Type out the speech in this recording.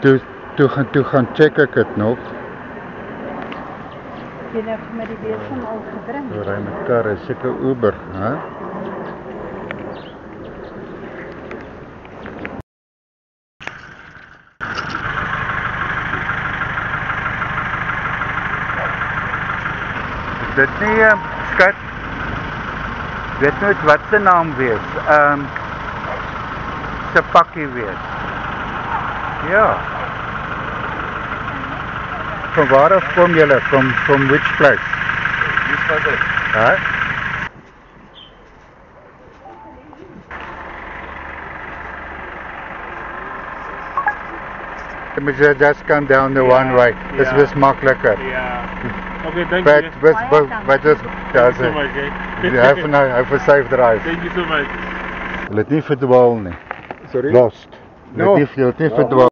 toe gaan check ek dit nog. Jy het met die besom al gedrink. Ry met kar, is seker Uber, hè? Is dit nie, skat? Weet nooit wat sy naam wees. Sy pakkie wees. Ja. Van waar af kom julle? From which place? Wie was dit? Huh? Just come down the one way. Dis was makliker. Ja. Okay, thank But you. just Thank you so much, eh? have a safe drive. Thank you so much. Hulle het nie verdwaal nie. Sorry? Lost. No. Hulle het nie verdwaal.